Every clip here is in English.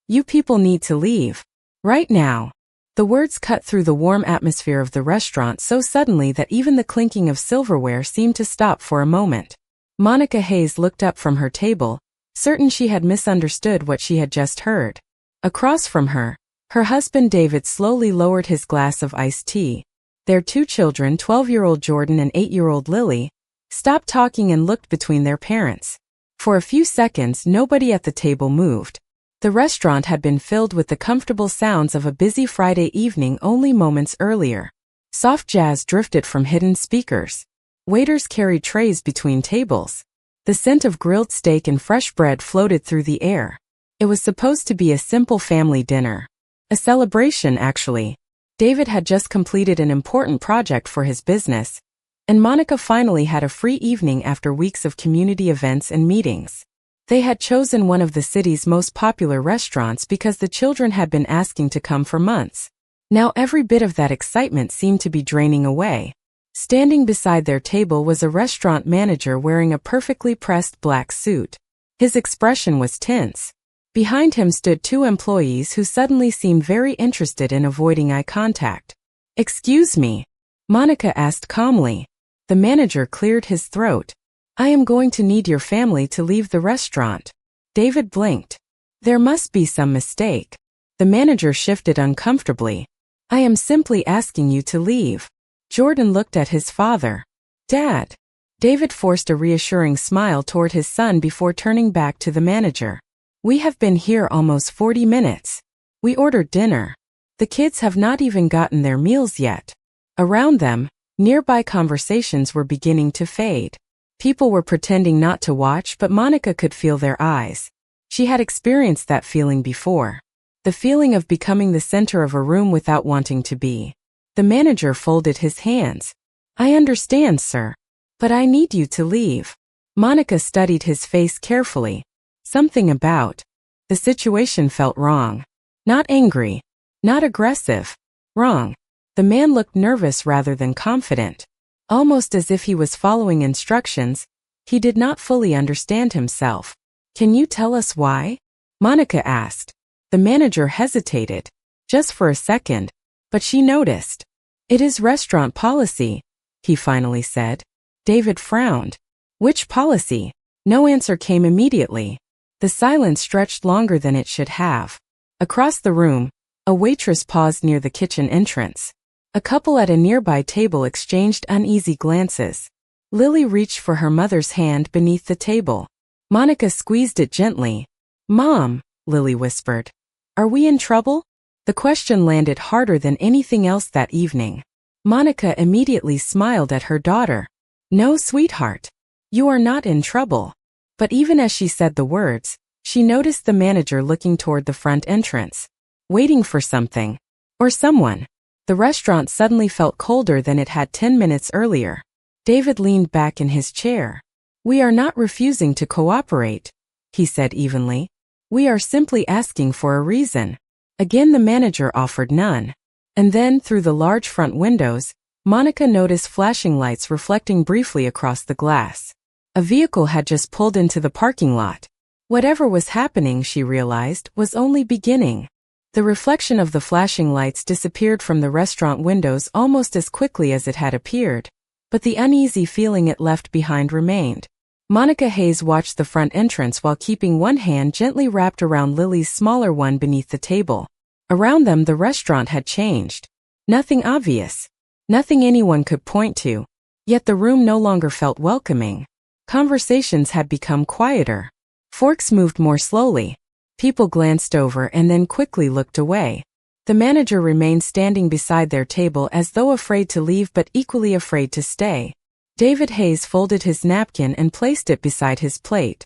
You people need to leave. Right now. The words cut through the warm atmosphere of the restaurant so suddenly that even the clinking of silverware seemed to stop for a moment. Monica Hayes looked up from her table, certain she had misunderstood what she had just heard. Across from her, her husband David slowly lowered his glass of iced tea. Their two children, 12-year-old Jordan and 8-year-old Lily, stopped talking and looked between their parents. For a few seconds, nobody at the table moved. The restaurant had been filled with the comfortable sounds of a busy Friday evening only moments earlier. Soft jazz drifted from hidden speakers. Waiters carried trays between tables. The scent of grilled steak and fresh bread floated through the air. It was supposed to be a simple family dinner. A celebration, actually. David had just completed an important project for his business, and Monica finally had a free evening after weeks of community events and meetings. They had chosen one of the city's most popular restaurants because the children had been asking to come for months. Now every bit of that excitement seemed to be draining away. Standing beside their table was a restaurant manager wearing a perfectly pressed black suit. His expression was tense. Behind him stood two employees who suddenly seemed very interested in avoiding eye contact. "Excuse me?" Monica asked calmly. The manager cleared his throat. "I am going to need your family to leave the restaurant." David blinked. There must be some mistake. The manager shifted uncomfortably. "I am simply asking you to leave." Jordan looked at his father. "Dad." David forced a reassuring smile toward his son before turning back to the manager. "We have been here almost 40 minutes. We ordered dinner. The kids have not even gotten their meals yet." Around them, nearby conversations were beginning to fade. People were pretending not to watch, but Monica could feel their eyes. She had experienced that feeling before. The feeling of becoming the center of a room without wanting to be. The manager folded his hands. "I understand, sir. But I need you to leave." Monica studied his face carefully. Something about the situation felt wrong. Not angry. Not aggressive. Wrong. The man looked nervous rather than confident. Almost as if he was following instructions, he did not fully understand himself. "Can you tell us why?" Monica asked. The manager hesitated. Just for a second. But she noticed. "It is restaurant policy," he finally said. David frowned. "Which policy?" No answer came immediately. The silence stretched longer than it should have. Across the room, a waitress paused near the kitchen entrance. A couple at a nearby table exchanged uneasy glances. Lily reached for her mother's hand beneath the table. Monica squeezed it gently. "Mom," Lily whispered. "Are we in trouble?" The question landed harder than anything else that evening. Monica immediately smiled at her daughter. "No, sweetheart. You are not in trouble." But even as she said the words, she noticed the manager looking toward the front entrance, waiting for something. Or someone. The restaurant suddenly felt colder than it had 10 minutes earlier. David leaned back in his chair. "We are not refusing to cooperate," he said evenly. "We are simply asking for a reason." Again the manager offered none. And then, through the large front windows, Monica noticed flashing lights reflecting briefly across the glass. A vehicle had just pulled into the parking lot. Whatever was happening, she realized, was only beginning. The reflection of the flashing lights disappeared from the restaurant windows almost as quickly as it had appeared, but the uneasy feeling it left behind remained. Monica Hayes watched the front entrance while keeping one hand gently wrapped around Lily's smaller one beneath the table. Around them the restaurant had changed. Nothing obvious. Nothing anyone could point to. Yet the room no longer felt welcoming. Conversations had become quieter. Forks moved more slowly. People glanced over and then quickly looked away. The manager remained standing beside their table as though afraid to leave but equally afraid to stay. David Hayes folded his napkin and placed it beside his plate.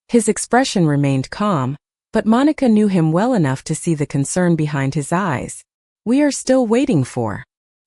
His expression remained calm, but Monica knew him well enough to see the concern behind his eyes. "We are still waiting for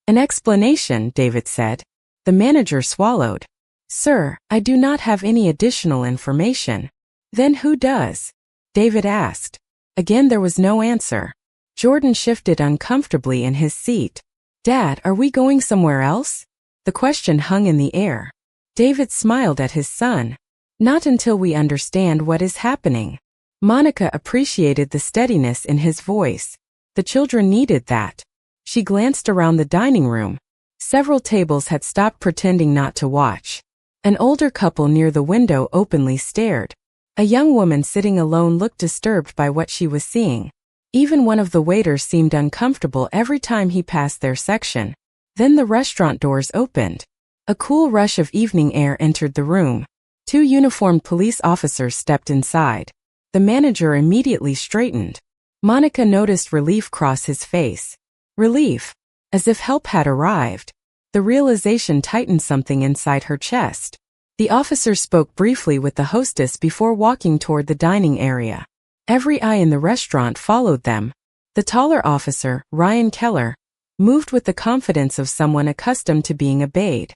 an explanation," David said. The manager swallowed. "Sir, I do not have any additional information." "Then who does?" David asked. Again there was no answer. Jordan shifted uncomfortably in his seat. "Dad, are we going somewhere else?" The question hung in the air. David smiled at his son. "Not until we understand what is happening." Monica appreciated the steadiness in his voice. The children needed that. She glanced around the dining room. Several tables had stopped pretending not to watch. An older couple near the window openly stared. A young woman sitting alone looked disturbed by what she was seeing. Even one of the waiters seemed uncomfortable every time he passed their section. Then the restaurant doors opened. A cool rush of evening air entered the room. 2 uniformed police officers stepped inside. The manager immediately straightened. Monica noticed relief cross his face. Relief. As if help had arrived. The realization tightened something inside her chest. The officer spoke briefly with the hostess before walking toward the dining area. Every eye in the restaurant followed them. The taller officer, Ryan Keller, moved with the confidence of someone accustomed to being obeyed.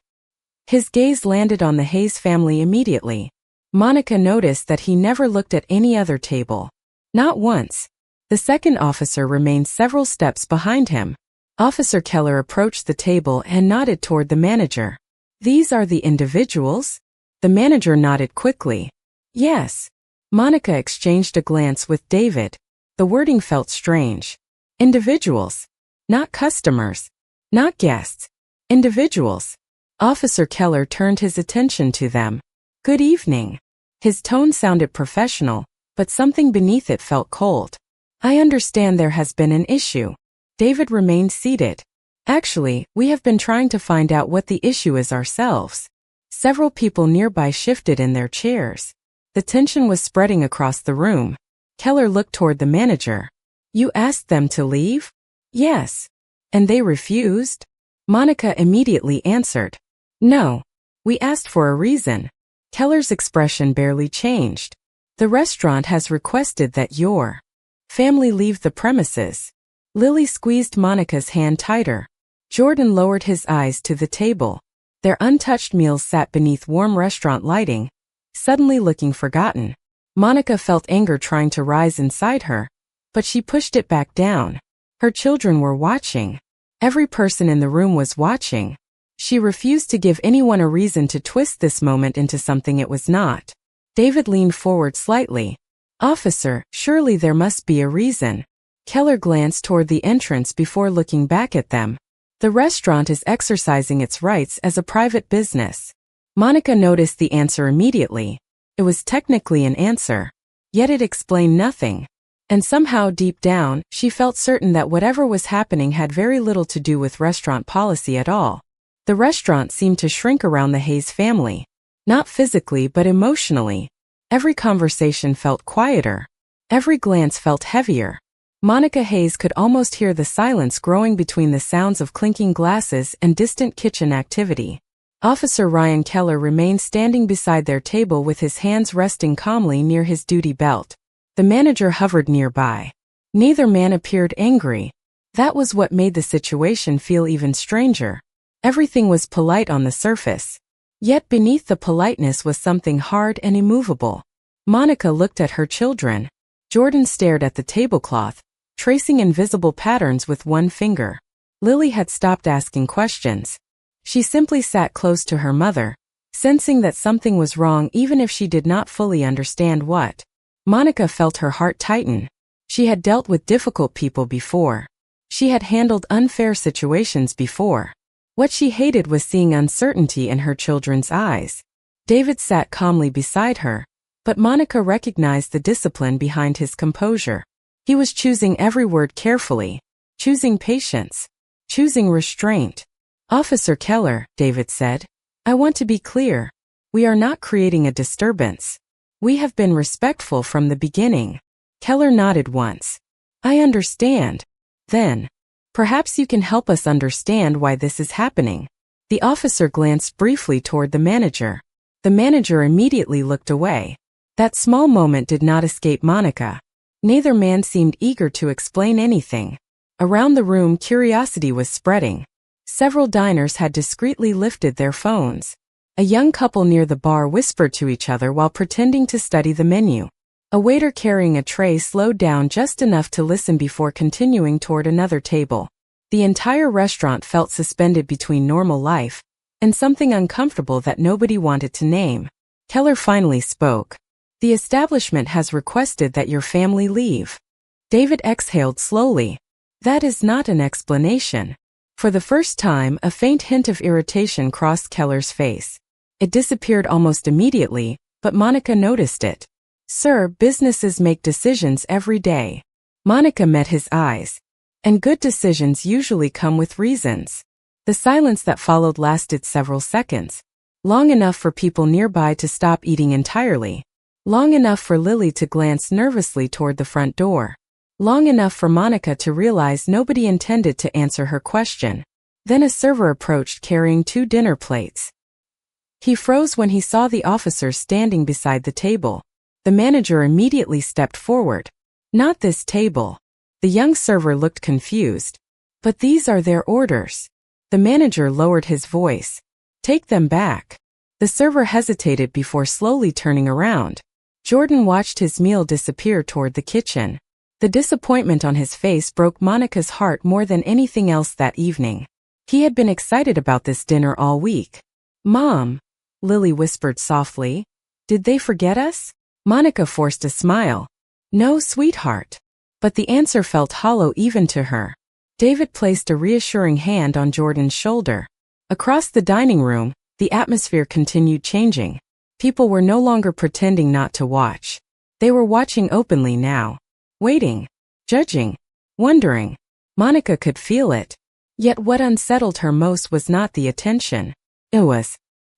His gaze landed on the Hayes family immediately. Monica noticed that he never looked at any other table. Not once. The second officer remained several steps behind him. Officer Keller approached the table and nodded toward the manager. "These are the individuals?" The manager nodded quickly. "Yes." Monica exchanged a glance with David. The wording felt strange. Individuals. Not customers. Not guests. Individuals. Officer Keller turned his attention to them. "Good evening." His tone sounded professional, but something beneath it felt cold. "I understand there has been an issue." David remained seated. "Actually, we have been trying to find out what the issue is ourselves." Several people nearby shifted in their chairs. The tension was spreading across the room. Keller looked toward the manager. "You asked them to leave?" "Yes." "And they refused?" Monica immediately answered. "No. We asked for a reason." Keller's expression barely changed. "The restaurant has requested that your family leave the premises." Lily squeezed Monica's hand tighter. Jordan lowered his eyes to the table. Their untouched meals sat beneath warm restaurant lighting, suddenly looking forgotten. Monica felt anger trying to rise inside her, but she pushed it back down. Her children were watching. Every person in the room was watching. She refused to give anyone a reason to twist this moment into something it was not. David leaned forward slightly. "Officer, surely there must be a reason." Keller glanced toward the entrance before looking back at them. "The restaurant is exercising its rights as a private business." Monica noticed the answer immediately. It was technically an answer, yet it explained nothing. And somehow deep down, she felt certain that whatever was happening had very little to do with restaurant policy at all. The restaurant seemed to shrink around the Hayes family. Not physically but emotionally. Every conversation felt quieter. Every glance felt heavier. Monica Hayes could almost hear the silence growing between the sounds of clinking glasses and distant kitchen activity. Officer Ryan Keller remained standing beside their table with his hands resting calmly near his duty belt. The manager hovered nearby. Neither man appeared angry. That was what made the situation feel even stranger. Everything was polite on the surface. Yet beneath the politeness was something hard and immovable. Monica looked at her children. Jordan stared at the tablecloth, tracing invisible patterns with one finger. Lily had stopped asking questions. She simply sat close to her mother, sensing that something was wrong even if she did not fully understand what. Monica felt her heart tighten. She had dealt with difficult people before. She had handled unfair situations before. What she hated was seeing uncertainty in her children's eyes. David sat calmly beside her, but Monica recognized the discipline behind his composure. He was choosing every word carefully, choosing patience, choosing restraint. "Officer Keller," David said, "I want to be clear. We are not creating a disturbance. We have been respectful from the beginning." Keller nodded once. "I understand." Then, "Perhaps you can help us understand why this is happening." The officer glanced briefly toward the manager. The manager immediately looked away. That small moment did not escape Monica. Neither man seemed eager to explain anything. Around the room, curiosity was spreading. Several diners had discreetly lifted their phones. A young couple near the bar whispered to each other while pretending to study the menu. A waiter carrying a tray slowed down just enough to listen before continuing toward another table. The entire restaurant felt suspended between normal life and something uncomfortable that nobody wanted to name. Keller finally spoke. The establishment has requested that your family leave. David exhaled slowly. That is not an explanation. For the first time, a faint hint of irritation crossed Keller's face. It disappeared almost immediately, but Monica noticed it. Sir, businesses make decisions every day. Monica met his eyes. And good decisions usually come with reasons. The silence that followed lasted several seconds. Long enough for people nearby to stop eating entirely. Long enough for Lily to glance nervously toward the front door. Long enough for Monica to realize nobody intended to answer her question. Then a server approached carrying 2 dinner plates. He froze when he saw the officers standing beside the table. The manager immediately stepped forward. Not this table. The young server looked confused. But these are their orders. The manager lowered his voice. Take them back. The server hesitated before slowly turning around. Jordan watched his meal disappear toward the kitchen. The disappointment on his face broke Monica's heart more than anything else that evening. He had been excited about this dinner all week. Mom, Lily whispered softly. Did they forget us? Monica forced a smile. No, sweetheart. But the answer felt hollow even to her. David placed a reassuring hand on Jordan's shoulder. Across the dining room, the atmosphere continued changing. People were no longer pretending not to watch. They were watching openly now. Waiting. Judging. Wondering. Monica could feel it. Yet what unsettled her most was not the attention. It was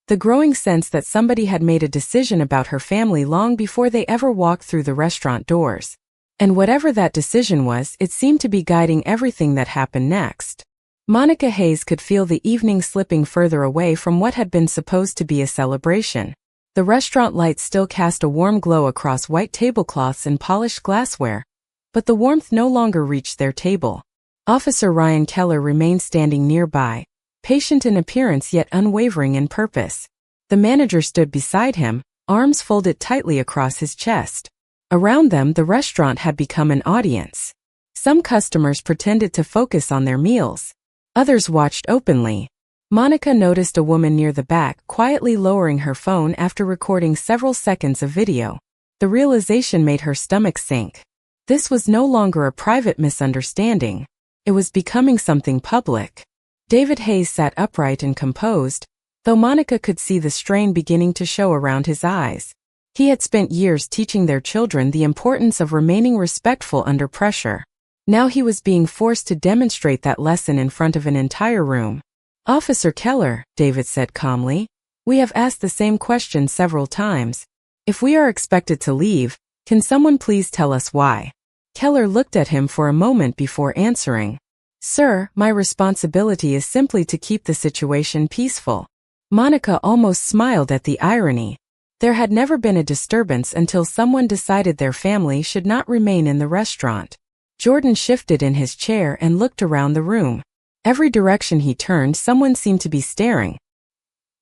the growing sense that somebody had made a decision about her family long before they ever walked through the restaurant doors. And whatever that decision was, it seemed to be guiding everything that happened next. Monica Hayes could feel the evening slipping further away from what had been supposed to be a celebration. The restaurant lights still cast a warm glow across white tablecloths and polished glassware, but the warmth no longer reached their table. Officer Ryan Keller remained standing nearby, patient in appearance yet unwavering in purpose. The manager stood beside him, arms folded tightly across his chest. Around them, the restaurant had become an audience. Some customers pretended to focus on their meals. Others watched openly. Monica noticed a woman near the back quietly lowering her phone after recording several seconds of video. The realization made her stomach sink. This was no longer a private misunderstanding. It was becoming something public. David Hayes sat upright and composed, though Monica could see the strain beginning to show around his eyes. He had spent years teaching their children the importance of remaining respectful under pressure. Now he was being forced to demonstrate that lesson in front of an entire room. Officer Keller, David said calmly, we have asked the same question several times. If we are expected to leave, can someone please tell us why? Keller looked at him for a moment before answering. Sir, my responsibility is simply to keep the situation peaceful. Monica almost smiled at the irony. There had never been a disturbance until someone decided their family should not remain in the restaurant. Jordan shifted in his chair and looked around the room. Every direction he turned, someone seemed to be staring.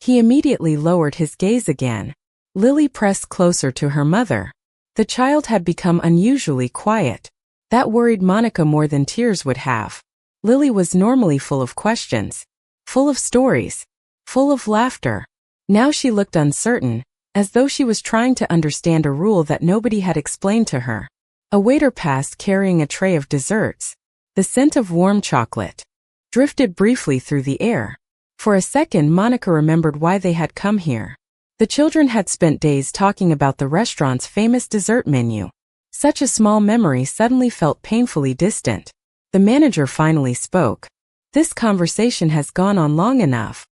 He immediately lowered his gaze again. Lily pressed closer to her mother. The child had become unusually quiet. That worried Monica more than tears would have. Lily was normally full of questions, full of stories, full of laughter. Now she looked uncertain, as though she was trying to understand a rule that nobody had explained to her. A waiter passed carrying a tray of desserts. The scent of warm chocolate drifted briefly through the air. For a second, Monica remembered why they had come here. The children had spent days talking about the restaurant's famous dessert menu. Such a small memory suddenly felt painfully distant. The manager finally spoke. This conversation has gone on long enough.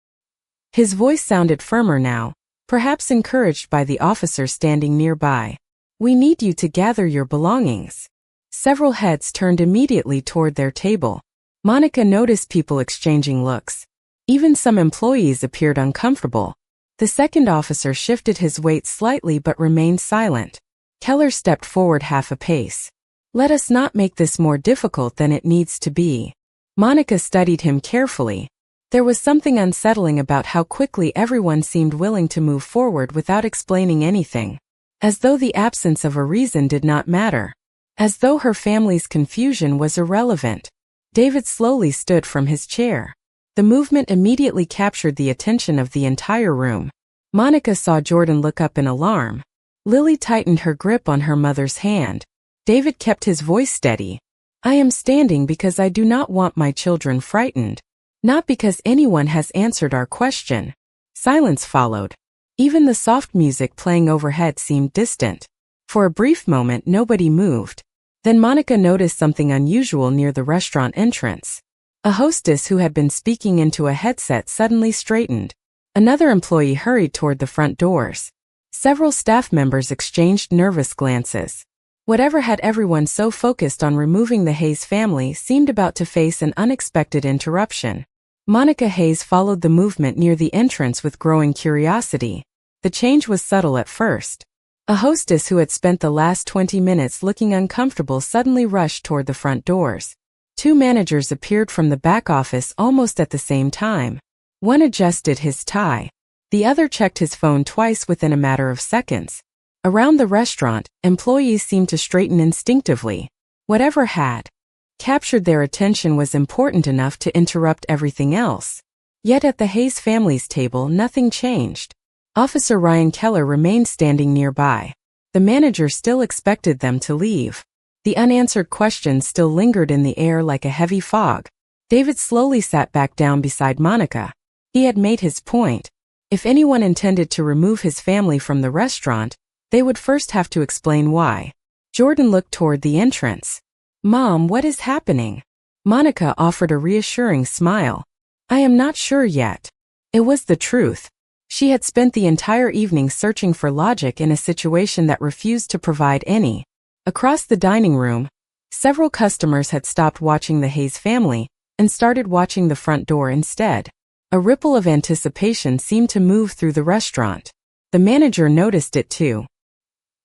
His voice sounded firmer now, perhaps encouraged by the officer standing nearby. We need you to gather your belongings. Several heads turned immediately toward their table. Monica noticed people exchanging looks. Even some employees appeared uncomfortable. The second officer shifted his weight slightly but remained silent. Keller stepped forward half a pace. Let us not make this more difficult than it needs to be. Monica studied him carefully. There was something unsettling about how quickly everyone seemed willing to move forward without explaining anything. As though the absence of a reason did not matter. As though her family's confusion was irrelevant. David slowly stood from his chair. The movement immediately captured the attention of the entire room. Monica saw Jordan look up in alarm. Lily tightened her grip on her mother's hand. David kept his voice steady. I am standing because I do not want my children frightened. Not because anyone has answered our question. Silence followed. Even the soft music playing overhead seemed distant. For a brief moment nobody moved. Then Monica noticed something unusual near the restaurant entrance. A hostess who had been speaking into a headset suddenly straightened. Another employee hurried toward the front doors. Several staff members exchanged nervous glances. Whatever had everyone so focused on removing the Hayes family seemed about to face an unexpected interruption. Monica Hayes followed the movement near the entrance with growing curiosity. The change was subtle at first. A hostess who had spent the last 20 minutes looking uncomfortable suddenly rushed toward the front doors. Two managers appeared from the back office almost at the same time. One adjusted his tie. The other checked his phone twice within a matter of seconds. Around the restaurant, employees seemed to straighten instinctively. Whatever had captured their attention was important enough to interrupt everything else. Yet at the Hayes family's table nothing changed. Officer Ryan Keller remained standing nearby. The manager still expected them to leave. The unanswered questions still lingered in the air like a heavy fog. David slowly sat back down beside Monica. He had made his point. If anyone intended to remove his family from the restaurant, they would first have to explain why. Jordan looked toward the entrance. Mom, what is happening? Monica offered a reassuring smile. I am not sure yet. It was the truth. She had spent the entire evening searching for logic in a situation that refused to provide any. Across the dining room, several customers had stopped watching the Hayes family and started watching the front door instead. A ripple of anticipation seemed to move through the restaurant. The manager noticed it too.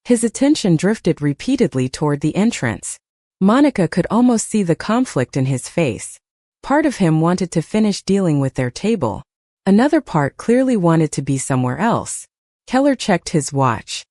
His attention drifted repeatedly toward the entrance. Monica could almost see the conflict in his face. Part of him wanted to finish dealing with their table. Another part clearly wanted to be somewhere else. Keller checked his watch.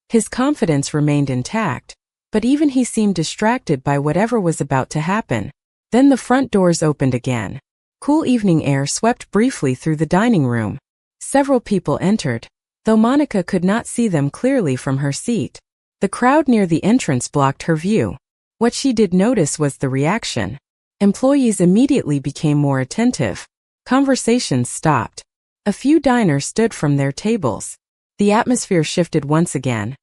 His confidence remained intact, but even he seemed distracted by whatever was about to happen. Then the front doors opened again. Cool evening air swept briefly through the dining room. Several people entered, though Monica could not see them clearly from her seat. The crowd near the entrance blocked her view. What she did notice was the reaction. Employees immediately became more attentive. Conversations stopped. A few diners stood from their tables. The atmosphere shifted once again,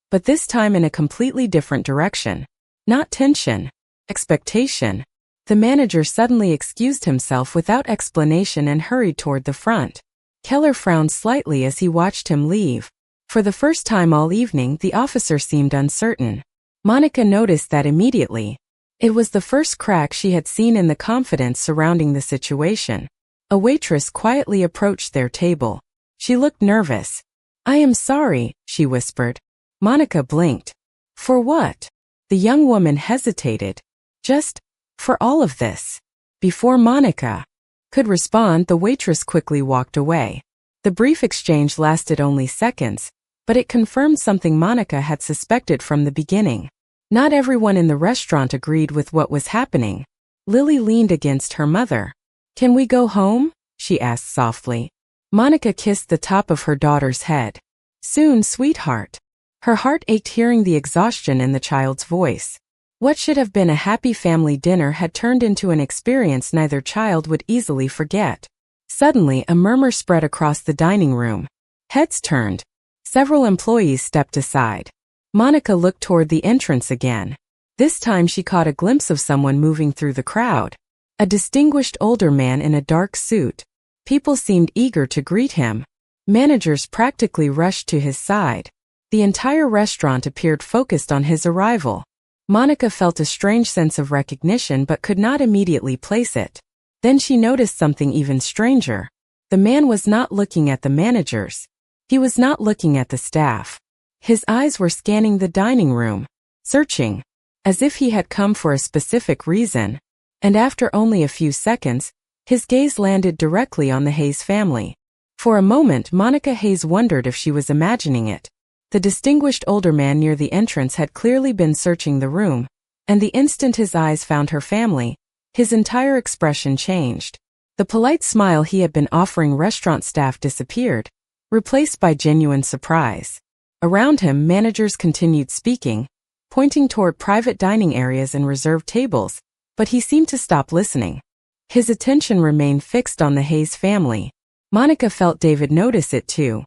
but this time in a completely different direction. Not tension, expectation. The manager suddenly excused himself without explanation and hurried toward the front. Keller frowned slightly as he watched him leave. For the first time all evening, the officer seemed uncertain. Monica noticed that immediately. It was the first crack she had seen in the confidence surrounding the situation. A waitress quietly approached their table. She looked nervous. I am sorry, she whispered. Monica blinked. For what? The young woman hesitated. Just, for all of this. Before Monica could respond, the waitress quickly walked away. The brief exchange lasted only seconds, but it confirmed something Monica had suspected from the beginning. Not everyone in the restaurant agreed with what was happening. Lily leaned against her mother. Can we go home? She asked softly. Monica kissed the top of her daughter's head. Soon, sweetheart. Her heart ached hearing the exhaustion in the child's voice. What should have been a happy family dinner had turned into an experience neither child would easily forget. Suddenly, a murmur spread across the dining room. Heads turned. Several employees stepped aside. Monica looked toward the entrance again. This time she caught a glimpse of someone moving through the crowd. A distinguished older man in a dark suit. People seemed eager to greet him. Managers practically rushed to his side. The entire restaurant appeared focused on his arrival. Monica felt a strange sense of recognition but could not immediately place it. Then she noticed something even stranger. The man was not looking at the managers. He was not looking at the staff. His eyes were scanning the dining room, searching, as if he had come for a specific reason. And after only a few seconds, his gaze landed directly on the Hayes family. For a moment, Monica Hayes wondered if she was imagining it. The distinguished older man near the entrance had clearly been searching the room, and the instant his eyes found her family, his entire expression changed. The polite smile he had been offering restaurant staff disappeared, replaced by genuine surprise. Around him, managers continued speaking, pointing toward private dining areas and reserved tables, but he seemed to stop listening. His attention remained fixed on the Hayes family. Monica felt David notice it too.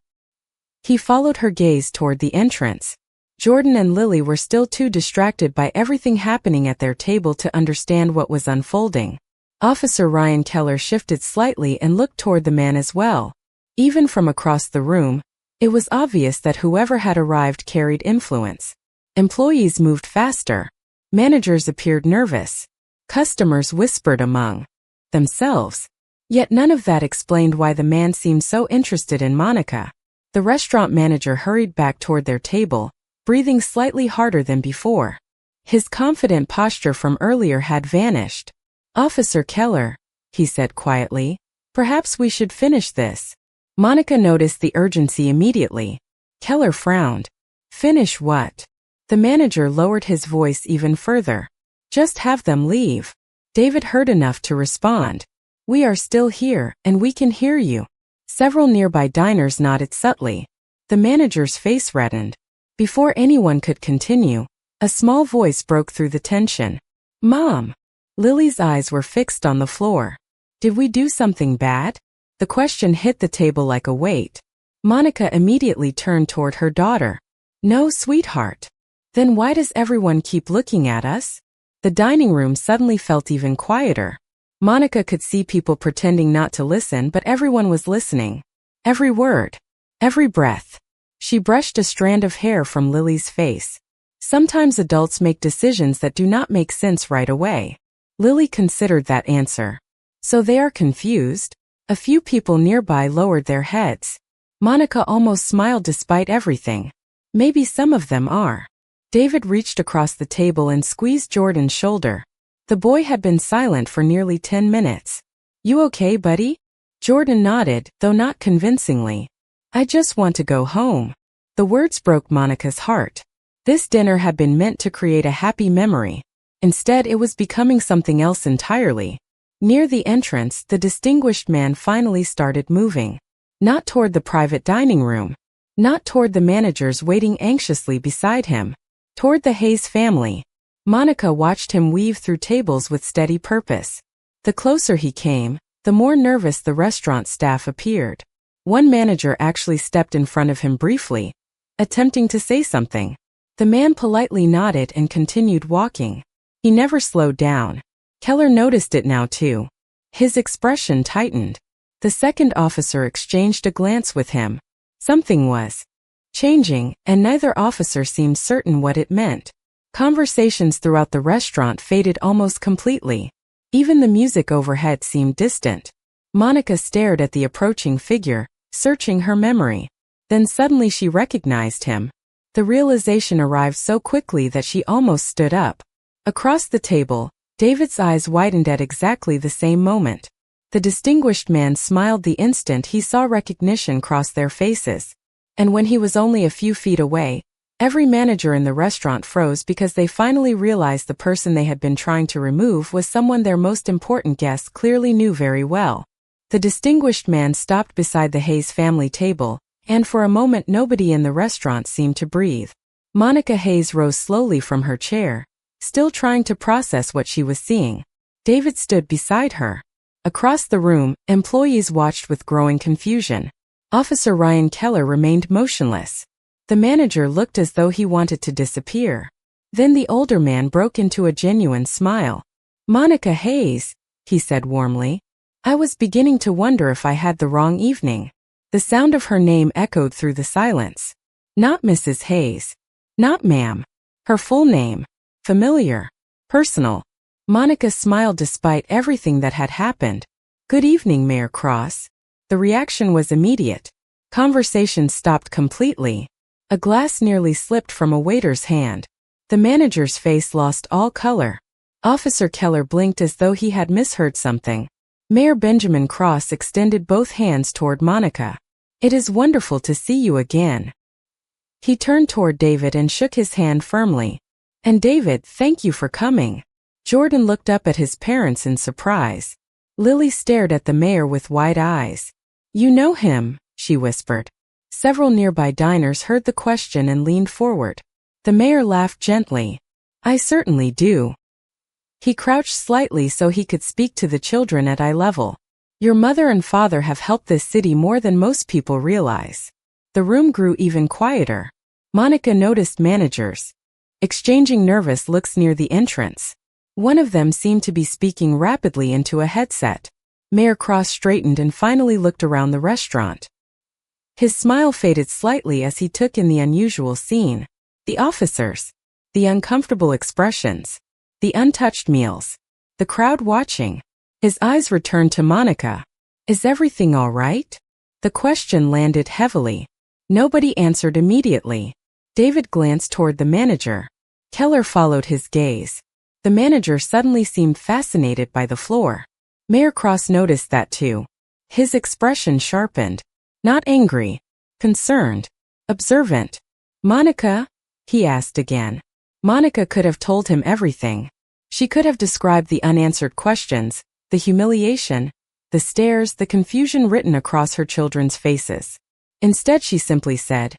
He followed her gaze toward the entrance. Jordan and Lily were still too distracted by everything happening at their table to understand what was unfolding. Officer Ryan Keller shifted slightly and looked toward the man as well. Even from across the room, it was obvious that whoever had arrived carried influence. Employees moved faster. Managers appeared nervous. Customers whispered among themselves. Yet none of that explained why the man seemed so interested in Monica. The restaurant manager hurried back toward their table, breathing slightly harder than before. His confident posture from earlier had vanished. "Officer Keller," he said quietly, "perhaps we should finish this." Monica noticed the urgency immediately. Keller frowned. "Finish what?" The manager lowered his voice even further. "Just have them leave." David heard enough to respond. "We are still here, and we can hear you." Several nearby diners nodded subtly. The manager's face reddened. Before anyone could continue, a small voice broke through the tension. "Mom!" Lily's eyes were fixed on the floor. "Did we do something bad?" The question hit the table like a weight. Monica immediately turned toward her daughter. "No, sweetheart." "Then why does everyone keep looking at us?" The dining room suddenly felt even quieter. Monica could see people pretending not to listen, but everyone was listening. Every word. Every breath. She brushed a strand of hair from Lily's face. Sometimes adults make decisions that do not make sense right away. Lily considered that answer. "So they are confused?" A few people nearby lowered their heads. Monica almost smiled despite everything. "Maybe some of them are." David reached across the table and squeezed Jordan's shoulder. The boy had been silent for nearly 10 minutes. "You okay, buddy?" Jordan nodded, though not convincingly. "I just want to go home." The words broke Monica's heart. This dinner had been meant to create a happy memory. Instead, it was becoming something else entirely. Near the entrance, the distinguished man finally started moving. Not toward the private dining room. Not toward the managers waiting anxiously beside him. Toward the Hayes family. Monica watched him weave through tables with steady purpose. The closer he came, the more nervous the restaurant staff appeared. One manager actually stepped in front of him briefly, attempting to say something. The man politely nodded and continued walking. He never slowed down. Keller noticed it now too. His expression tightened. The second officer exchanged a glance with him. Something was changing, and neither officer seemed certain what it meant. Conversations throughout the restaurant faded almost completely. Even the music overhead seemed distant. Monica stared at the approaching figure, searching her memory. Then suddenly she recognized him. The realization arrived so quickly that she almost stood up. Across the table, David's eyes widened at exactly the same moment. The distinguished man smiled the instant he saw recognition cross their faces. And when he was only a few feet away, every manager in the restaurant froze because they finally realized the person they had been trying to remove was someone their most important guests clearly knew very well. The distinguished man stopped beside the Hayes family table, and for a moment nobody in the restaurant seemed to breathe. Monica Hayes rose slowly from her chair, still trying to process what she was seeing. David stood beside her. Across the room, employees watched with growing confusion. Officer Ryan Keller remained motionless. The manager looked as though he wanted to disappear. Then the older man broke into a genuine smile. "Monica Hayes," he said warmly. "I was beginning to wonder if I had the wrong evening." The sound of her name echoed through the silence. Not Mrs. Hayes. Not ma'am. Her full name. Familiar. Personal. Monica smiled despite everything that had happened. "Good evening, Mayor Cross." The reaction was immediate. Conversation stopped completely. A glass nearly slipped from a waiter's hand. The manager's face lost all color. Officer Keller blinked as though he had misheard something. Mayor Benjamin Cross extended both hands toward Monica. "It is wonderful to see you again." He turned toward David and shook his hand firmly. "And David, thank you for coming." Jordan looked up at his parents in surprise. Lily stared at the mayor with wide eyes. "You know him," she whispered. Several nearby diners heard the question and leaned forward. The mayor laughed gently. I certainly do. He crouched slightly so he could speak to the children at eye level. Your mother and father have helped this city more than most people realize. The room grew even quieter. Monica noticed managers exchanging nervous looks near the entrance. One of them seemed to be speaking rapidly into a headset. Mayor Cross straightened and finally looked around the restaurant. His smile faded slightly as he took in the unusual scene. The officers, the uncomfortable expressions, the untouched meals, the crowd watching. His eyes returned to Monica. Is everything all right? The question landed heavily. Nobody answered immediately. David glanced toward the manager. Keller followed his gaze. The manager suddenly seemed fascinated by the floor. Mayor Cross noticed that too. His expression sharpened. Not angry, concerned, observant. Monica? He asked again. Monica could have told him everything. She could have described the unanswered questions, the humiliation, the stares, the confusion written across her children's faces. Instead, she simply said,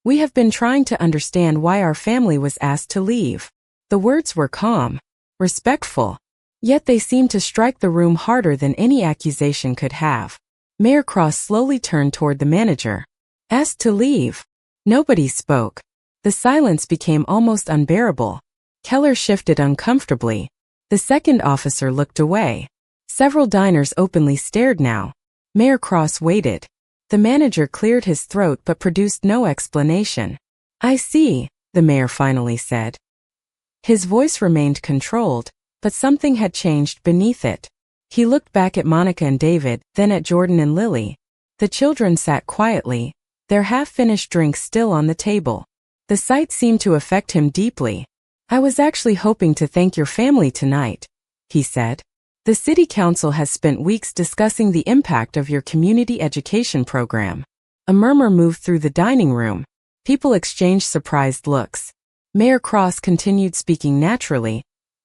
"We have been trying to understand why our family was asked to leave." The words were calm, respectful, yet they seemed to strike the room harder than any accusation could have. Mayor Cross slowly turned toward the manager. Asked to leave. Nobody spoke. The silence became almost unbearable. Keller shifted uncomfortably. The second officer looked away. Several diners openly stared now. Mayor Cross waited. The manager cleared his throat but produced no explanation. I see, the mayor finally said. His voice remained controlled, but something had changed beneath it. He looked back at Monica and David, then at Jordan and Lily. The children sat quietly, their half-finished drinks still on the table. The sight seemed to affect him deeply. I was actually hoping to thank your family tonight, he said. The city council has spent weeks discussing the impact of your community education program. A murmur moved through the dining room. People exchanged surprised looks. Mayor Cross continued speaking naturally,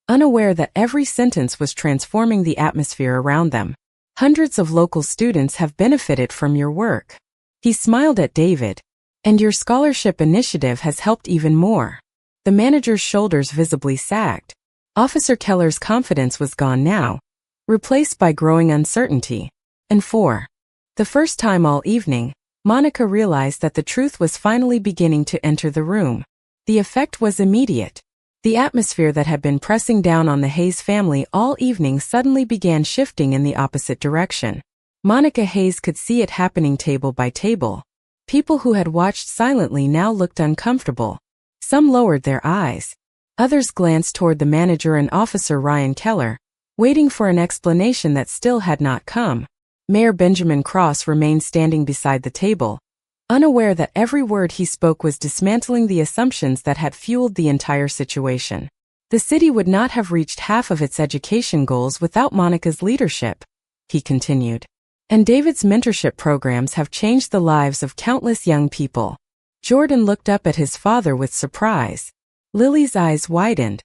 unaware that every sentence was transforming the atmosphere around them. Hundreds of local students have benefited from your work. He smiled at David. And your scholarship initiative has helped even more. The manager's shoulders visibly sagged. Officer Keller's confidence was gone now, replaced by growing uncertainty. And for the first time all evening, Monica realized that the truth was finally beginning to enter the room. The effect was immediate. The atmosphere that had been pressing down on the Hayes family all evening suddenly began shifting in the opposite direction. Monica Hayes could see it happening table by table. People who had watched silently now looked uncomfortable. Some lowered their eyes. Others glanced toward the manager and Officer Ryan Keller, waiting for an explanation that still had not come. Mayor Benjamin Cross remained standing beside the table, unaware that every word he spoke was dismantling the assumptions that had fueled the entire situation. The city would not have reached half of its education goals without Monica's leadership, he continued. And David's mentorship programs have changed the lives of countless young people. Jordan looked up at his father with surprise. Lily's eyes widened.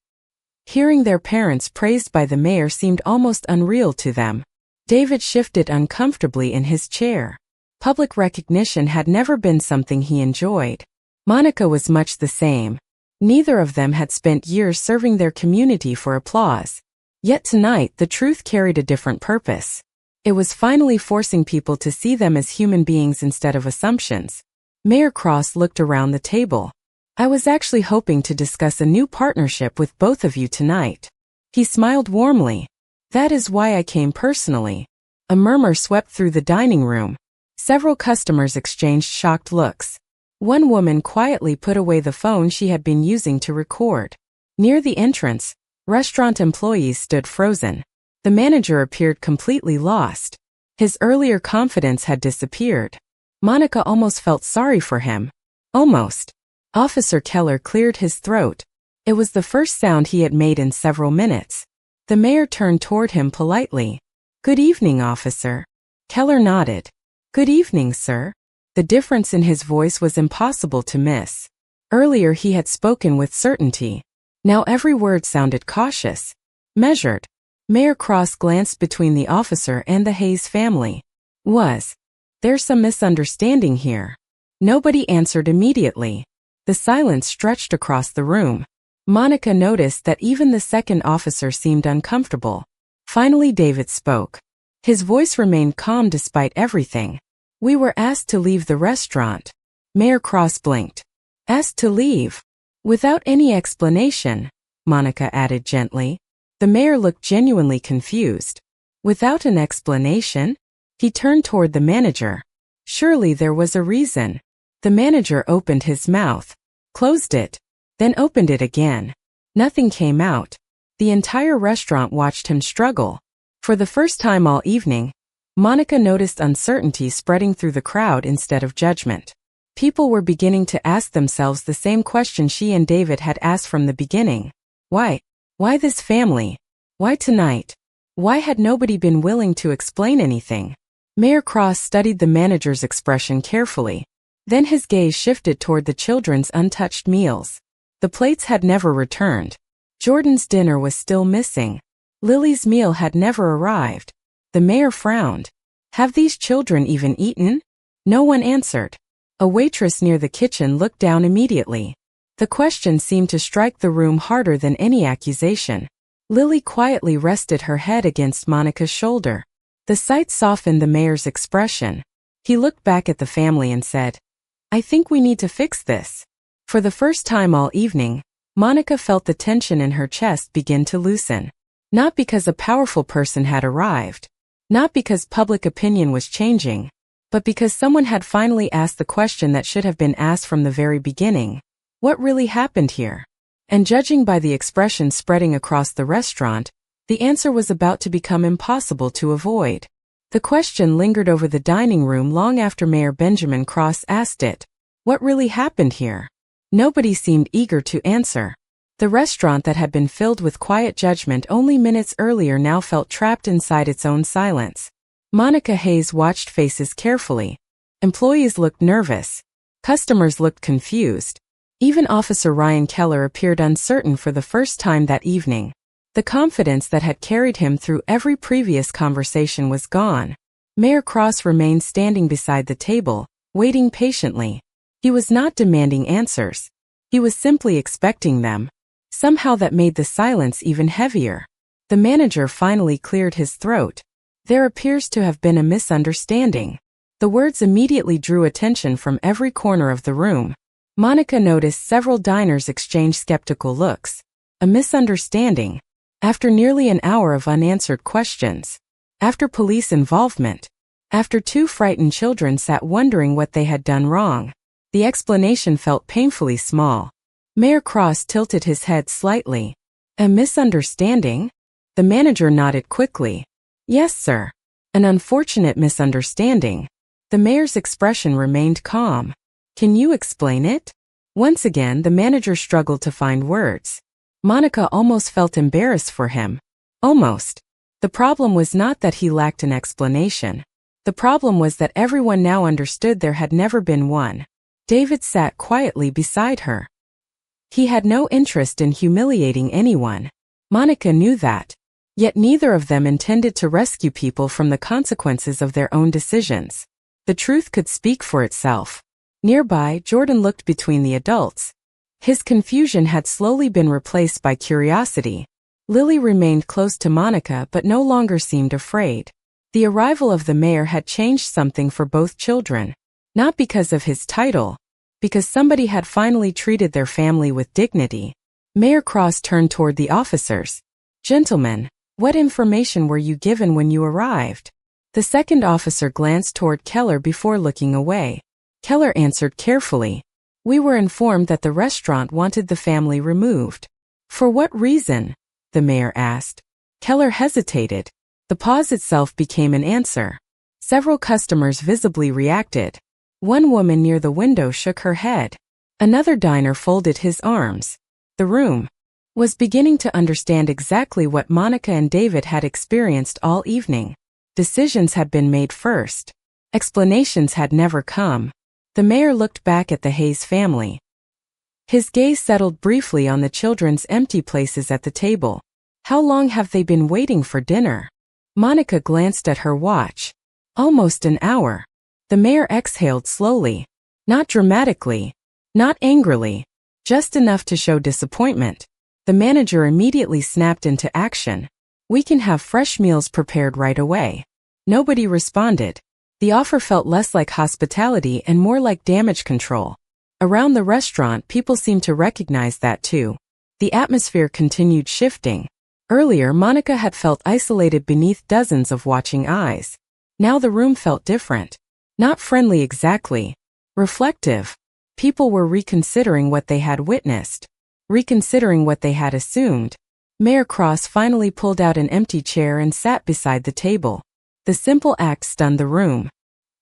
Hearing their parents praised by the mayor seemed almost unreal to them. David shifted uncomfortably in his chair. Public recognition had never been something he enjoyed. Monica was much the same. Neither of them had spent years serving their community for applause. Yet tonight the truth carried a different purpose. It was finally forcing people to see them as human beings instead of assumptions. Mayor Cross looked around the table. I was actually hoping to discuss a new partnership with both of you tonight. He smiled warmly. That is why I came personally. A murmur swept through the dining room. Several customers exchanged shocked looks. One woman quietly put away the phone she had been using to record. Near the entrance, restaurant employees stood frozen. The manager appeared completely lost. His earlier confidence had disappeared. Monica almost felt sorry for him. Almost. Officer Keller cleared his throat. It was the first sound he had made in several minutes. The mayor turned toward him politely. Good evening, officer. Keller nodded. Good evening, sir. The difference in his voice was impossible to miss. Earlier he had spoken with certainty. Now every word sounded cautious, measured. Mayor Cross glanced between the officer and the Hayes family. There's some misunderstanding here. Nobody answered immediately. The silence stretched across the room. Monica noticed that even the second officer seemed uncomfortable. Finally, David spoke. His voice remained calm despite everything. "We were asked to leave the restaurant." Mayor Cross blinked. "Asked to leave? Without any explanation?" Monica added gently. The mayor looked genuinely confused. "Without an explanation?" He turned toward the manager. "Surely there was a reason." The manager opened his mouth, closed it, then opened it again. Nothing came out. The entire restaurant watched him struggle. For the first time all evening, Monica noticed uncertainty spreading through the crowd instead of judgment. People were beginning to ask themselves the same question she and David had asked from the beginning. Why? Why this family? Why tonight? Why had nobody been willing to explain anything? Mayor Cross studied the manager's expression carefully. Then his gaze shifted toward the children's untouched meals. The plates had never returned. Jordan's dinner was still missing. Lily's meal had never arrived. The mayor frowned. Have these children even eaten? No one answered. A waitress near the kitchen looked down immediately. The question seemed to strike the room harder than any accusation. Lily quietly rested her head against Monica's shoulder. The sight softened the mayor's expression. He looked back at the family and said, "I think we need to fix this." For the first time all evening, Monica felt the tension in her chest begin to loosen. Not because a powerful person had arrived. Not because public opinion was changing. But because someone had finally asked the question that should have been asked from the very beginning. What really happened here? And judging by the expression spreading across the restaurant, the answer was about to become impossible to avoid. The question lingered over the dining room long after Mayor Benjamin Cross asked it. What really happened here? Nobody seemed eager to answer. The restaurant that had been filled with quiet judgment only minutes earlier now felt trapped inside its own silence. Monica Hayes watched faces carefully. Employees looked nervous. Customers looked confused. Even Officer Ryan Keller appeared uncertain for the first time that evening. The confidence that had carried him through every previous conversation was gone. Mayor Cross remained standing beside the table, waiting patiently. He was not demanding answers. He was simply expecting them. Somehow that made the silence even heavier. The manager finally cleared his throat. "There appears to have been a misunderstanding." The words immediately drew attention from every corner of the room. Monica noticed several diners exchange skeptical looks. A misunderstanding? After nearly an hour of unanswered questions? After police involvement? After two frightened children sat wondering what they had done wrong? The explanation felt painfully small. Mayor Cross tilted his head slightly. "A misunderstanding?" The manager nodded quickly. "Yes, sir. An unfortunate misunderstanding." The mayor's expression remained calm. "Can you explain it?" Once again, the manager struggled to find words. Monica almost felt embarrassed for him. Almost. The problem was not that he lacked an explanation. The problem was that everyone now understood there had never been one. David sat quietly beside her. He had no interest in humiliating anyone. Monica knew that. Yet neither of them intended to rescue people from the consequences of their own decisions. The truth could speak for itself. Nearby, Jordan looked between the adults. His confusion had slowly been replaced by curiosity. Lily remained close to Monica but no longer seemed afraid. The arrival of the mayor had changed something for both children. Not because of his title, because somebody had finally treated their family with dignity. Mayor Cross turned toward the officers. "Gentlemen, what information were you given when you arrived?" The second officer glanced toward Keller before looking away. Keller answered carefully. "We were informed that the restaurant wanted the family removed." "For what reason?" the mayor asked. Keller hesitated. The pause itself became an answer. Several customers visibly reacted. One woman near the window shook her head. Another diner folded his arms. The room was beginning to understand exactly what Monica and David had experienced all evening. Decisions had been made first. Explanations had never come. The mayor looked back at the Hayes family. His gaze settled briefly on the children's empty places at the table. How long have they been waiting for dinner? Monica glanced at her watch. Almost an hour. The mayor exhaled slowly. Not dramatically, not angrily, just enough to show disappointment. The manager immediately snapped into action. We can have fresh meals prepared right away. Nobody responded. The offer felt less like hospitality and more like damage control. Around the restaurant, people seemed to recognize that too. The atmosphere continued shifting. Earlier, Monica had felt isolated beneath dozens of watching eyes. Now the room felt different. Not friendly exactly. Reflective. People were reconsidering what they had witnessed. Reconsidering what they had assumed. Mayor Cross finally pulled out an empty chair and sat beside the table. The simple act stunned the room.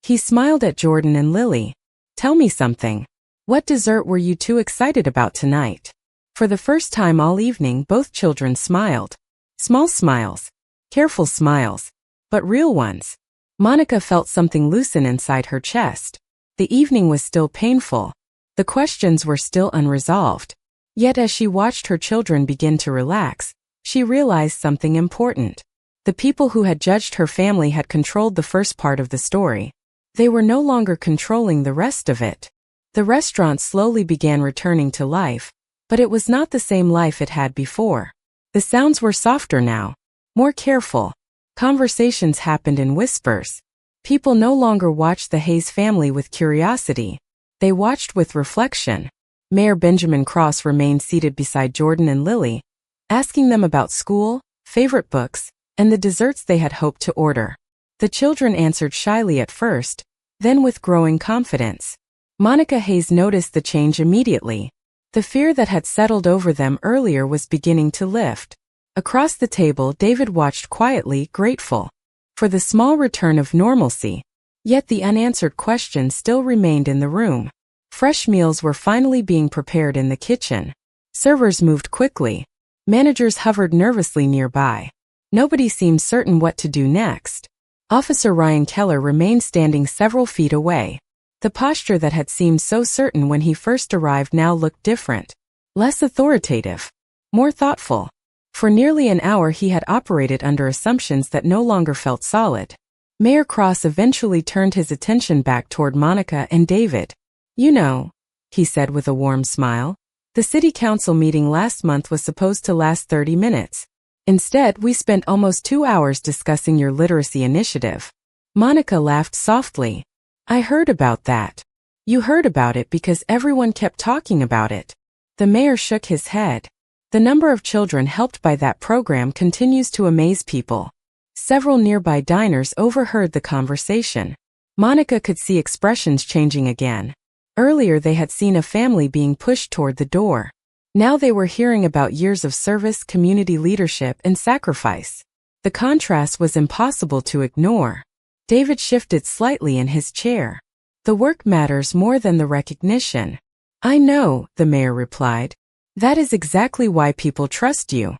He smiled at Jordan and Lily. Tell me something. What dessert were you two excited about tonight? For the first time all evening, both children smiled. Small smiles. Careful smiles. But real ones. Monica felt something loosen inside her chest. The evening was still painful. The questions were still unresolved. Yet as she watched her children begin to relax, she realized something important. The people who had judged her family had controlled the first part of the story. They were no longer controlling the rest of it. The restaurant slowly began returning to life, but it was not the same life it had before. The sounds were softer now, more careful. Conversations happened in whispers. People no longer watched the Hayes family with curiosity. They watched with reflection. Mayor Benjamin Cross remained seated beside Jordan and Lily, asking them about school, favorite books, and the desserts they had hoped to order. The children answered shyly at first, then with growing confidence. Monica Hayes noticed the change immediately. The fear that had settled over them earlier was beginning to lift. Across the table, David watched quietly, grateful for the small return of normalcy. Yet the unanswered questions still remained in the room. Fresh meals were finally being prepared in the kitchen. Servers moved quickly. Managers hovered nervously nearby. Nobody seemed certain what to do next. Officer Ryan Keller remained standing several feet away. The posture that had seemed so certain when he first arrived now looked different. Less authoritative. More thoughtful. For nearly an hour he had operated under assumptions that no longer felt solid. Mayor Cross eventually turned his attention back toward Monica and David. You know, he said with a warm smile, the city council meeting last month was supposed to last 30 minutes. Instead, we spent almost 2 hours discussing your literacy initiative. Monica laughed softly. I heard about that. You heard about it because everyone kept talking about it. The mayor shook his head. The number of children helped by that program continues to amaze people. Several nearby diners overheard the conversation. Monica could see expressions changing again. Earlier they had seen a family being pushed toward the door. Now they were hearing about years of service, community leadership, and sacrifice. The contrast was impossible to ignore. David shifted slightly in his chair. The work matters more than the recognition. I know, the mayor replied. That is exactly why people trust you.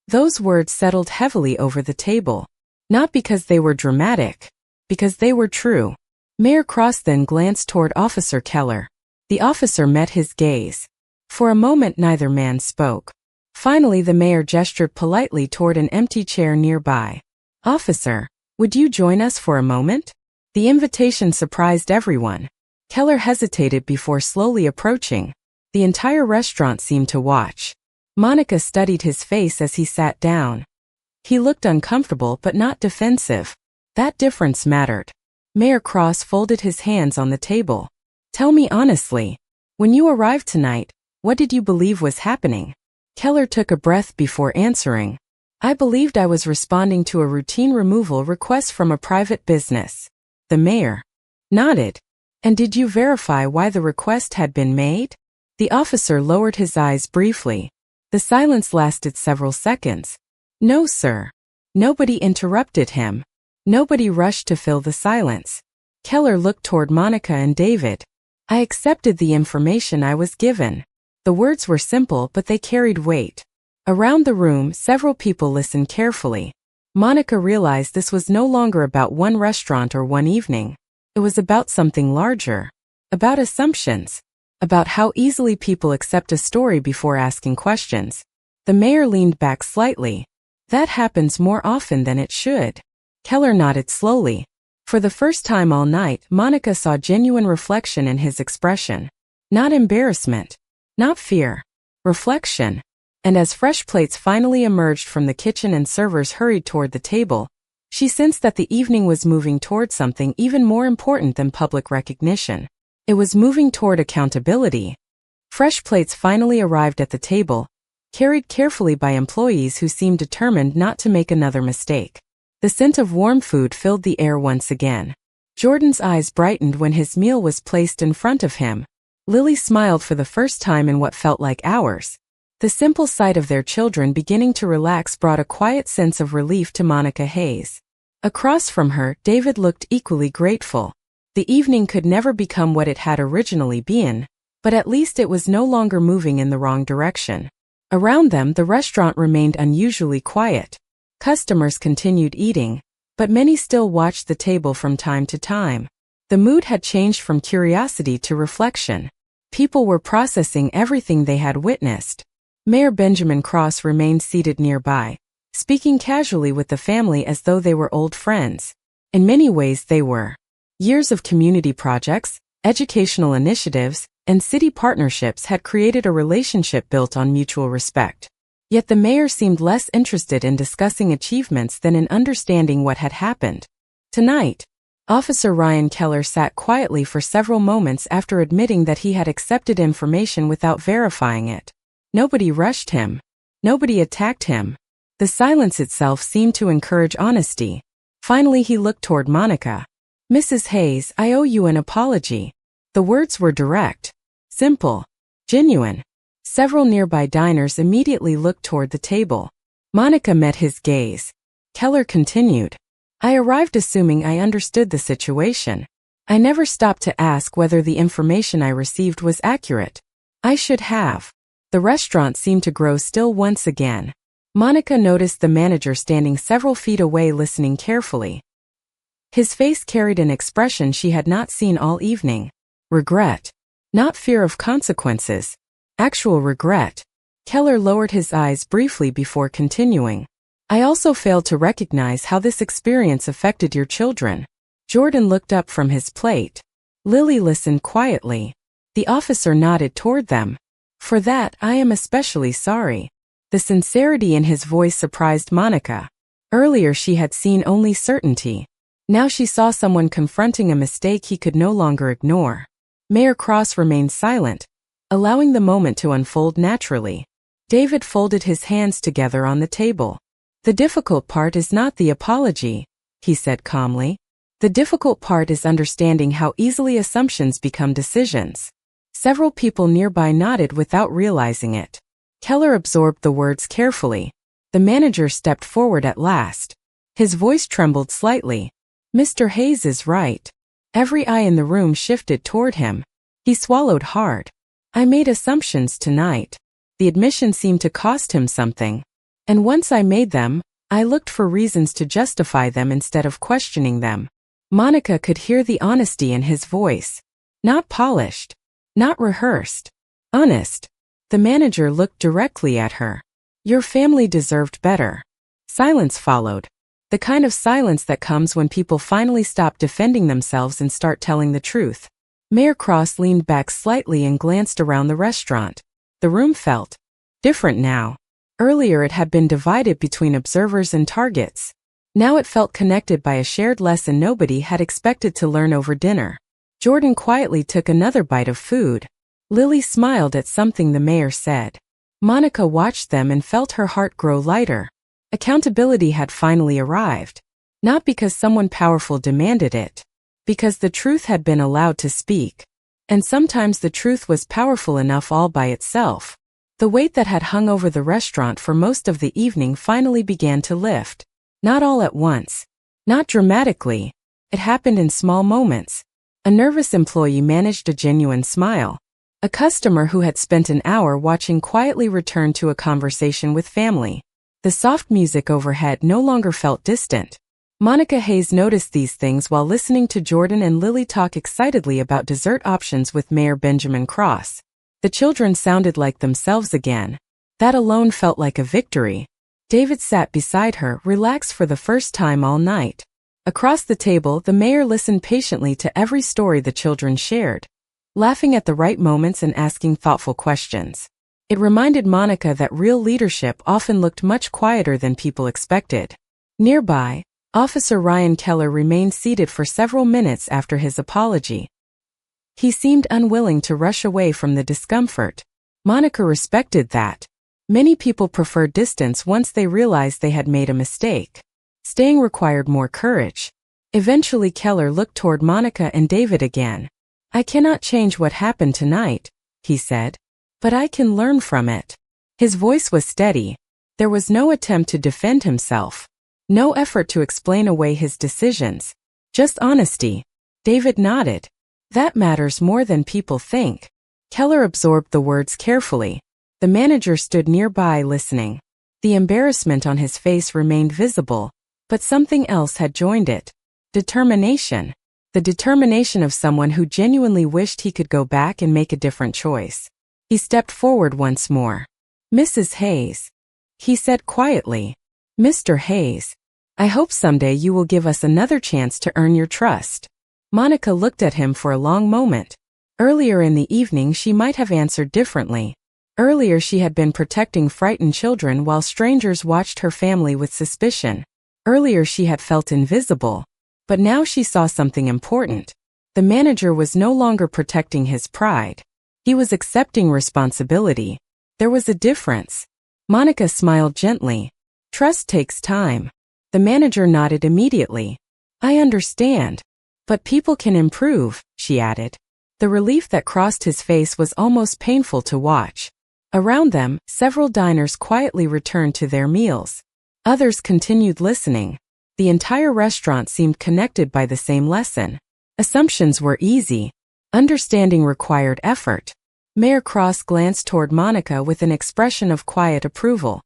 Those words settled heavily over the table. Not because they were dramatic. Because they were true. Mayor Cross then glanced toward Officer Keller. The officer met his gaze. For a moment neither man spoke. Finally the mayor gestured politely toward an empty chair nearby. Officer, would you join us for a moment? The invitation surprised everyone. Keller hesitated before slowly approaching. The entire restaurant seemed to watch. Monica studied his face as he sat down. He looked uncomfortable but not defensive. That difference mattered. Mayor Cross folded his hands on the table. Tell me honestly, when you arrived tonight, what did you believe was happening? Keller took a breath before answering. I believed I was responding to a routine removal request from a private business. The mayor nodded. And did you verify why the request had been made? The officer lowered his eyes briefly. The silence lasted several seconds. No, sir. Nobody interrupted him. Nobody rushed to fill the silence. Keller looked toward Monica and David. I accepted the information I was given. The words were simple, but they carried weight. Around the room, several people listened carefully. Monica realized this was no longer about one restaurant or one evening. It was about something larger. About assumptions. About how easily people accept a story before asking questions. The mayor leaned back slightly. That happens more often than it should. Keller nodded slowly. For the first time all night, Monica saw genuine reflection in his expression. Not embarrassment. Not fear. Reflection. And as fresh plates finally emerged from the kitchen and servers hurried toward the table, she sensed that the evening was moving toward something even more important than public recognition. It was moving toward accountability. Fresh plates finally arrived at the table, carried carefully by employees who seemed determined not to make another mistake. The scent of warm food filled the air once again. Jordan's eyes brightened when his meal was placed in front of him. Lily smiled for the first time in what felt like hours. The simple sight of their children beginning to relax brought a quiet sense of relief to Monica Hayes. Across from her, David looked equally grateful. The evening could never become what it had originally been, but at least it was no longer moving in the wrong direction. Around them, the restaurant remained unusually quiet. Customers continued eating, but many still watched the table from time to time. The mood had changed from curiosity to reflection. People were processing everything they had witnessed. Mayor Benjamin Cross remained seated nearby, speaking casually with the family as though they were old friends. In many ways they were. Years of community projects, educational initiatives, and city partnerships had created a relationship built on mutual respect. Yet the mayor seemed less interested in discussing achievements than in understanding what had happened. Tonight, Officer Ryan Keller sat quietly for several moments after admitting that he had accepted information without verifying it. Nobody rushed him. Nobody attacked him. The silence itself seemed to encourage honesty. Finally he looked toward Monica. "Mrs. Hayes, I owe you an apology." The words were direct, simple, genuine. Several nearby diners immediately looked toward the table. Monica met his gaze. Keller continued. "I arrived assuming I understood the situation. I never stopped to ask whether the information I received was accurate. I should have." The restaurant seemed to grow still once again. Monica noticed the manager standing several feet away listening carefully. His face carried an expression she had not seen all evening. Regret. Not fear of consequences. Actual regret. Keller lowered his eyes briefly before continuing. "I also failed to recognize how this experience affected your children." Jordan looked up from his plate. Lily listened quietly. The officer nodded toward them. "For that, I am especially sorry." The sincerity in his voice surprised Monica. Earlier she had seen only certainty. Now she saw someone confronting a mistake he could no longer ignore. Mayor Cross remained silent, allowing the moment to unfold naturally. David folded his hands together on the table. "The difficult part is not the apology," he said calmly. "The difficult part is understanding how easily assumptions become decisions." Several people nearby nodded without realizing it. Keller absorbed the words carefully. The manager stepped forward at last. His voice trembled slightly. "Mr. Hayes is right." Every eye in the room shifted toward him. He swallowed hard. "I made assumptions tonight." The admission seemed to cost him something. "And once I made them, I looked for reasons to justify them instead of questioning them." Monica could hear the honesty in his voice. Not polished. Not rehearsed. Honest. The manager looked directly at her. "Your family deserved better." Silence followed. The kind of silence that comes when people finally stop defending themselves and start telling the truth. Mayor Cross leaned back slightly and glanced around the restaurant. The room felt different now. Earlier it had been divided between observers and targets. Now it felt connected by a shared lesson nobody had expected to learn over dinner. Jordan quietly took another bite of food. Lily smiled at something the mayor said. Monica watched them and felt her heart grow lighter. Accountability had finally arrived. Not because someone powerful demanded it. Because the truth had been allowed to speak. And sometimes the truth was powerful enough all by itself. The weight that had hung over the restaurant for most of the evening finally began to lift. Not all at once. Not dramatically. It happened in small moments. A nervous employee managed a genuine smile. A customer who had spent an hour watching quietly returned to a conversation with family. The soft music overhead no longer felt distant. Monica Hayes noticed these things while listening to Jordan and Lily talk excitedly about dessert options with Mayor Benjamin Cross. The children sounded like themselves again. That alone felt like a victory. David sat beside her, relaxed for the first time all night. Across the table, the mayor listened patiently to every story the children shared, laughing at the right moments and asking thoughtful questions. It reminded Monica that real leadership often looked much quieter than people expected. Nearby, Officer Ryan Keller remained seated for several minutes after his apology. He seemed unwilling to rush away from the discomfort. Monica respected that. Many people prefer distance once they realized they had made a mistake. Staying required more courage. Eventually Keller looked toward Monica and David again. "I cannot change what happened tonight," he said, "but I can learn from it." His voice was steady. There was no attempt to defend himself. No effort to explain away his decisions. Just honesty. David nodded. "That matters more than people think." Keller absorbed the words carefully. The manager stood nearby listening. The embarrassment on his face remained visible, but something else had joined it. Determination. The determination of someone who genuinely wished he could go back and make a different choice. He stepped forward once more. "Mrs. Hayes," he said quietly. "Mr. Hayes, I hope someday you will give us another chance to earn your trust." Monica looked at him for a long moment. Earlier in the evening she might have answered differently. Earlier she had been protecting frightened children while strangers watched her family with suspicion. Earlier she had felt invisible. But now she saw something important. The manager was no longer protecting his pride. He was accepting responsibility. There was a difference. Monica smiled gently. "Trust takes time." The manager nodded immediately. "I understand. But people can improve," she added. The relief that crossed his face was almost painful to watch. Around them, several diners quietly returned to their meals. Others continued listening. The entire restaurant seemed connected by the same lesson. Assumptions were easy. Understanding required effort. Mayor Cross glanced toward Monica with an expression of quiet approval.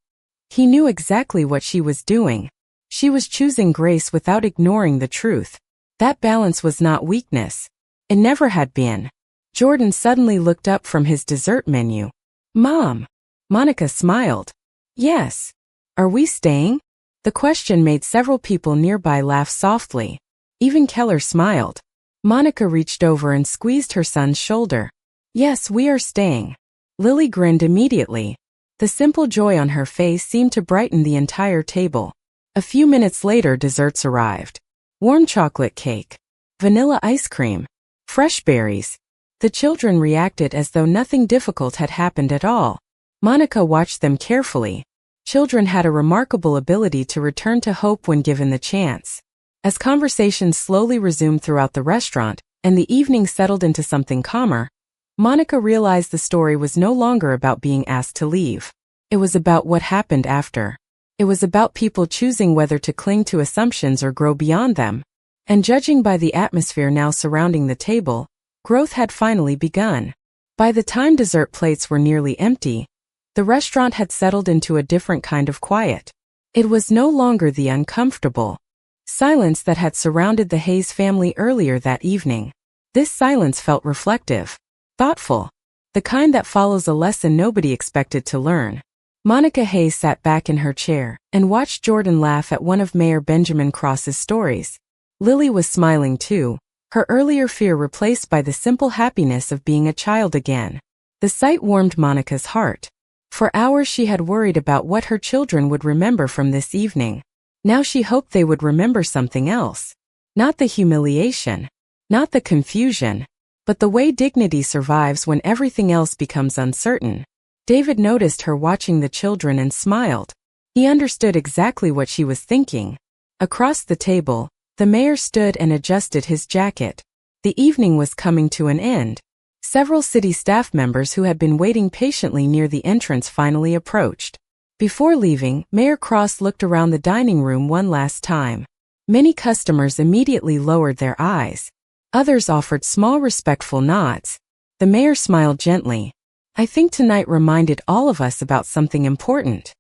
He knew exactly what she was doing. She was choosing grace without ignoring the truth. That balance was not weakness. It never had been. Jordan suddenly looked up from his dessert menu. "Mom." Monica smiled. "Yes. Are we staying?" The question made several people nearby laugh softly. Even Keller smiled. Monica reached over and squeezed her son's shoulder. "Yes, we are staying." Lily grinned immediately. The simple joy on her face seemed to brighten the entire table. A few minutes later desserts arrived. Warm chocolate cake. Vanilla ice cream. Fresh berries. The children reacted as though nothing difficult had happened at all. Monica watched them carefully. Children had a remarkable ability to return to hope when given the chance. As conversations slowly resumed throughout the restaurant, and the evening settled into something calmer, Monica realized the story was no longer about being asked to leave. It was about what happened after. It was about people choosing whether to cling to assumptions or grow beyond them. And judging by the atmosphere now surrounding the table, growth had finally begun. By the time dessert plates were nearly empty, the restaurant had settled into a different kind of quiet. It was no longer the uncomfortable silence that had surrounded the Hayes family earlier that evening. This silence felt reflective, thoughtful, the kind that follows a lesson nobody expected to learn. Monica Hayes sat back in her chair and watched Jordan laugh at one of Mayor Benjamin Cross's stories. Lily was smiling too, her earlier fear replaced by the simple happiness of being a child again. The sight warmed Monica's heart. For hours she had worried about what her children would remember from this evening. Now she hoped they would remember something else. Not the humiliation, not the confusion, but the way dignity survives when everything else becomes uncertain. David noticed her watching the children and smiled. He understood exactly what she was thinking. Across the table, the mayor stood and adjusted his jacket. The evening was coming to an end. Several city staff members who had been waiting patiently near the entrance finally approached. Before leaving, Mayor Cross looked around the dining room one last time. Many customers immediately lowered their eyes. Others offered small respectful nods. The mayor smiled gently. "I think tonight reminded all of us about something important."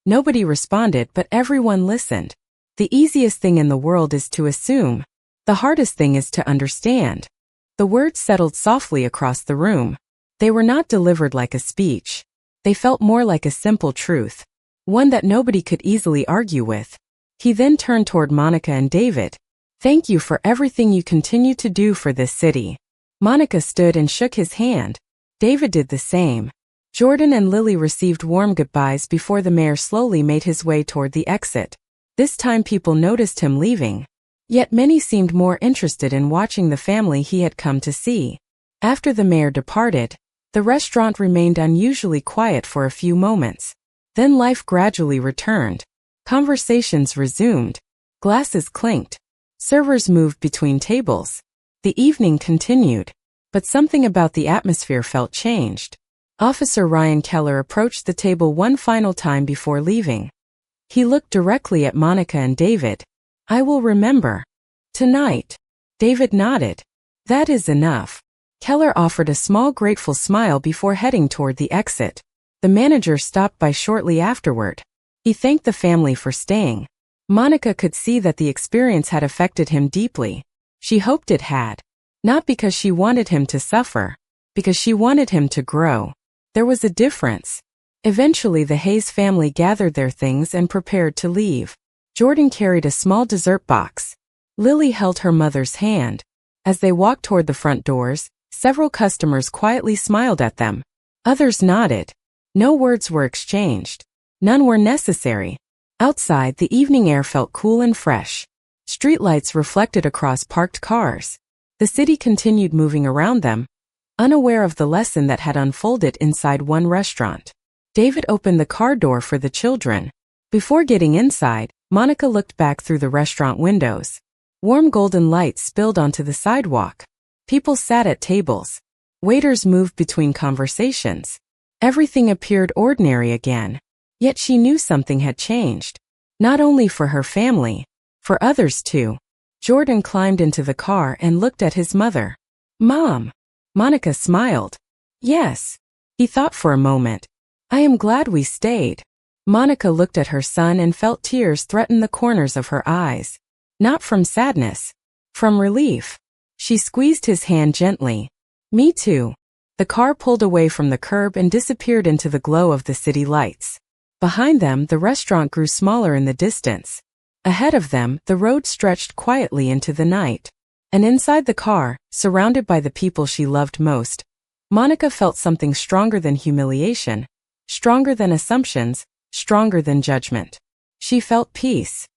Nobody responded, but everyone listened. The easiest thing in the world is to assume. The hardest thing is to understand. The words settled softly across the room. They were not delivered like a speech. They felt more like a simple truth, one that nobody could easily argue with. He then turned toward Monica and David. Thank you for everything you continue to do for this city. Monica stood and shook his hand. David did the same. Jordan and Lily received warm goodbyes before the mayor slowly made his way toward the exit. This time people noticed him leaving. Yet many seemed more interested in watching the family he had come to see. After the mayor departed, the restaurant remained unusually quiet for a few moments. Then life gradually returned. Conversations resumed. Glasses clinked. Servers moved between tables. The evening continued. But something about the atmosphere felt changed. Officer Ryan Keller approached the table one final time before leaving. He looked directly at Monica and David. I will remember. Tonight. David nodded. That is enough. Keller offered a small grateful smile before heading toward the exit. The manager stopped by shortly afterward. He thanked the family for staying. Monica could see that the experience had affected him deeply. She hoped it had. Not because she wanted him to suffer, because she wanted him to grow. There was a difference. Eventually the Hayes family gathered their things and prepared to leave. Jordan carried a small dessert box. Lily held her mother's hand. As they walked toward the front doors, several customers quietly smiled at them. Others nodded. No words were exchanged. None were necessary. Outside, the evening air felt cool and fresh. Streetlights reflected across parked cars. The city continued moving around them, unaware of the lesson that had unfolded inside one restaurant. David opened the car door for the children. Before getting inside, Monica looked back through the restaurant windows. Warm golden light spilled onto the sidewalk. People sat at tables. Waiters moved between conversations. Everything appeared ordinary again. Yet she knew something had changed. Not only for her family, for others too. Jordan climbed into the car and looked at his mother. Mom. Monica smiled. Yes. He thought for a moment. I am glad we stayed. Monica looked at her son and felt tears threaten the corners of her eyes. Not from sadness. From relief. She squeezed his hand gently. Me too. The car pulled away from the curb and disappeared into the glow of the city lights. Behind them, the restaurant grew smaller in the distance. Ahead of them, the road stretched quietly into the night. And inside the car, surrounded by the people she loved most, Monica felt something stronger than humiliation, stronger than assumptions, stronger than judgment. She felt peace.